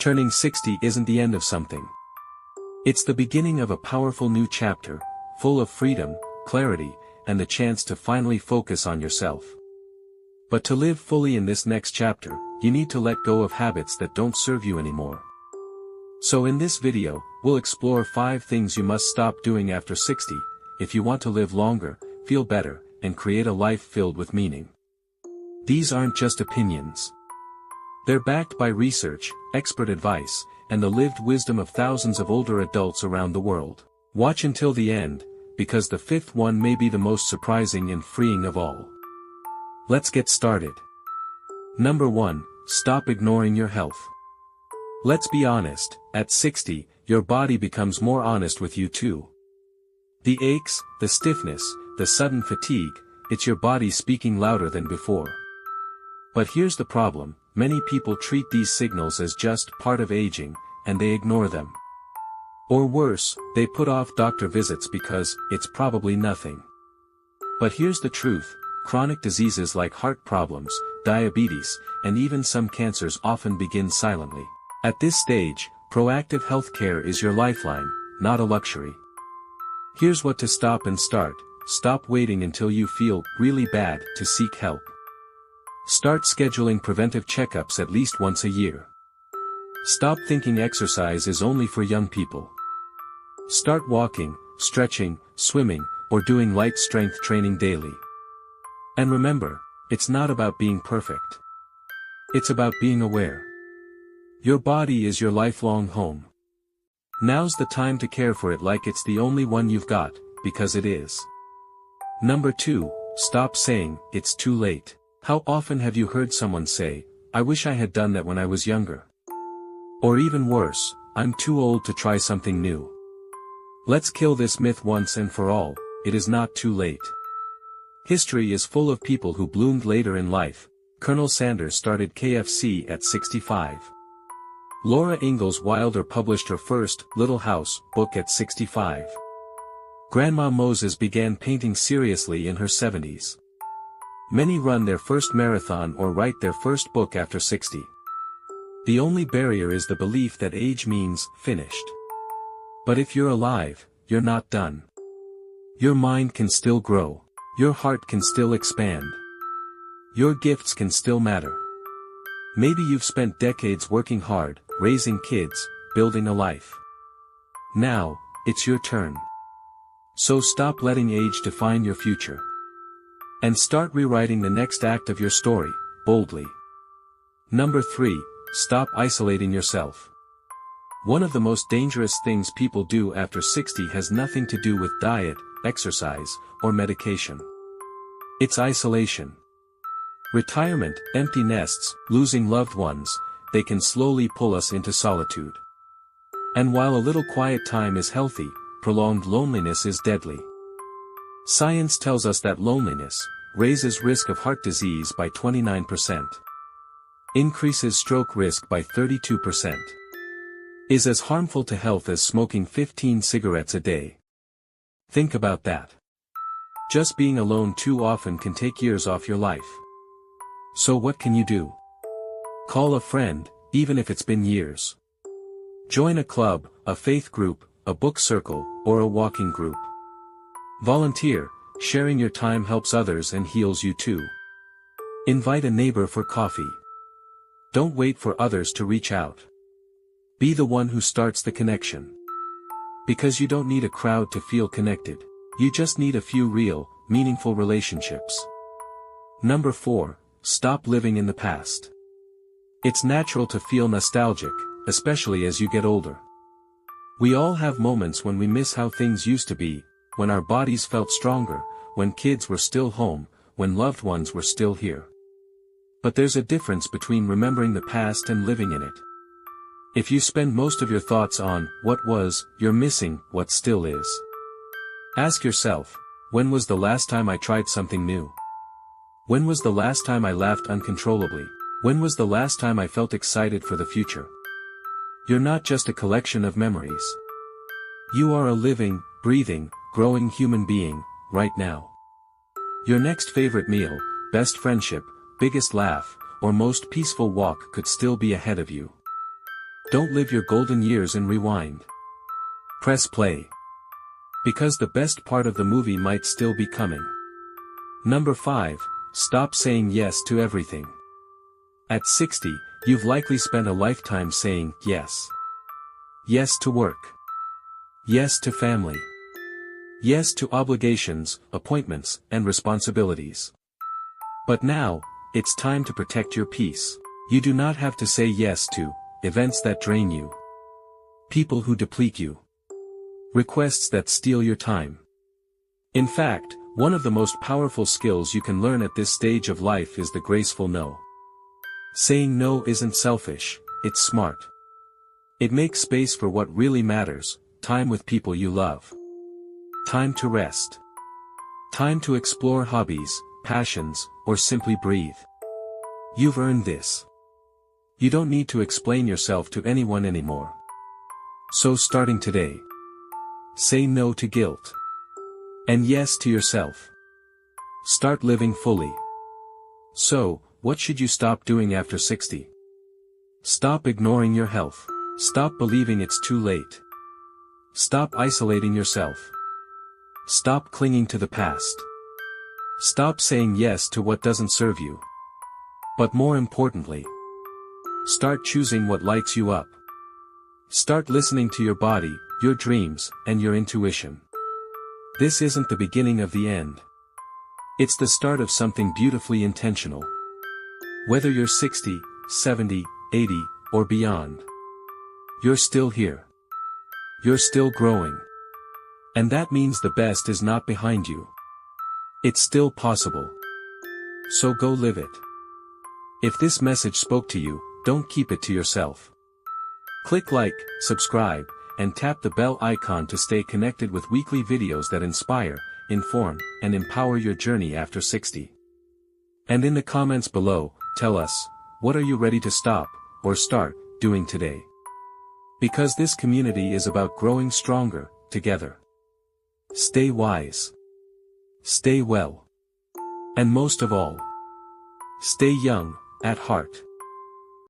Turning 60 isn't the end of something. It's the beginning of a powerful new chapter, full of freedom, clarity, and the chance to finally focus on yourself. But to live fully in this next chapter, you need to let go of habits that don't serve you anymore. So in this video, we'll explore 5 things you must stop doing after 60, if you want to live longer, feel better, and create a life filled with meaning. These aren't just opinions. They're backed by research, expert advice, and the lived wisdom of thousands of older adults around the world. Watch until the end, because the 5th one may be the most surprising and freeing of all. Let's get started. Number 1, stop ignoring your health. Let's be honest, at 60, your body becomes more honest with you too. The aches, the stiffness, the sudden fatigue, it's your body speaking louder than before. But here's the problem, many people treat these signals as just part of aging, and they ignore them. Or worse, they put off doctor visits because it's probably nothing. But here's the truth, chronic diseases like heart problems, diabetes, and even some cancers often begin silently. At this stage, proactive healthcare is your lifeline, not a luxury. Here's what to stop and start. Stop waiting until you feel really bad to seek help. Start scheduling preventive checkups at least once a year. Stop thinking exercise is only for young people. Start walking, stretching, swimming, or doing light strength training daily. And remember, it's not about being perfect. It's about being aware. Your body is your lifelong home. Now's the time to care for it like it's the only one you've got, because it is. Number 2, stop saying, it's too late. How often have you heard someone say, I wish I had done that when I was younger? Or even worse, I'm too old to try something new. Let's kill this myth once and for all, it is not too late. History is full of people who bloomed later in life. Colonel Sanders started KFC at 65. Laura Ingalls Wilder published her first Little House book at 65. Grandma Moses began painting seriously in her 70s. Many run their first marathon or write their first book after 60. The only barrier is the belief that age means finished. But if you're alive, you're not done. Your mind can still grow. Your heart can still expand. Your gifts can still matter. Maybe you've spent decades working hard, raising kids, building a life. Now, it's your turn. So stop letting age define your future. And start rewriting the next act of your story, boldly. Number 3, stop isolating yourself. One of the most dangerous things people do after 60 has nothing to do with diet, exercise, or medication. It's isolation. Retirement, empty nests, losing loved ones, they can slowly pull us into solitude. And while a little quiet time is healthy, prolonged loneliness is deadly. Science tells us that loneliness raises risk of heart disease by 29%, increases stroke risk by 32%, is as harmful to health as smoking 15 cigarettes a day. Think about that. Just being alone too often can take years off your life. So what can you do? Call a friend, even if it's been years. Join a club, a faith group, a book circle, or a walking group. Volunteer, sharing your time helps others and heals you too. Invite a neighbor for coffee. Don't wait for others to reach out. Be the one who starts the connection. Because you don't need a crowd to feel connected. You just need a few real, meaningful relationships. Number 4, stop living in the past. It's natural to feel nostalgic, especially as you get older. We all have moments when we miss how things used to be, when our bodies felt stronger, when kids were still home, when loved ones were still here. But there's a difference between remembering the past and living in it. If you spend most of your thoughts on what was, you're missing what still is. Ask yourself, when was the last time I tried something new? When was the last time I laughed uncontrollably? When was the last time I felt excited for the future? You're not just a collection of memories. You are a living, breathing, growing human being, right now. Your next favorite meal, best friendship, biggest laugh, or most peaceful walk could still be ahead of you. Don't live your golden years and rewind. Press play. Because the best part of the movie might still be coming. Number 5, stop saying yes to everything. At 60, you've likely spent a lifetime saying yes. Yes to work. Yes to family. Yes to obligations, appointments, and responsibilities. But now, it's time to protect your peace. You do not have to say yes to events that drain you, people who deplete you, requests that steal your time. In fact, one of the most powerful skills you can learn at this stage of life is the graceful no. Saying no isn't selfish, it's smart. It makes space for what really matters, time with people you love. Time to rest. Time to explore hobbies, passions, or simply breathe. You've earned this. You don't need to explain yourself to anyone anymore. So starting today, say no to guilt. And yes to yourself. Start living fully. So, what should you stop doing after 60? Stop ignoring your health. Stop believing it's too late. Stop isolating yourself. Stop clinging to the past. Stop saying yes to what doesn't serve you. But more importantly, start choosing what lights you up. Start listening to your body, your dreams, and your intuition. This isn't the beginning of the end. It's the start of something beautifully intentional. Whether you're 60, 70, 80, or beyond, you're still here. You're still growing. And that means the best is not behind you. It's still possible. So go live it. If this message spoke to you, don't keep it to yourself. Click like, subscribe, and tap the bell icon to stay connected with weekly videos that inspire, inform, and empower your journey after 60. And in the comments below, tell us, what are you ready to stop, or start, doing today? Because this community is about growing stronger, together. Stay wise. Stay well. And most of all, stay young, at heart.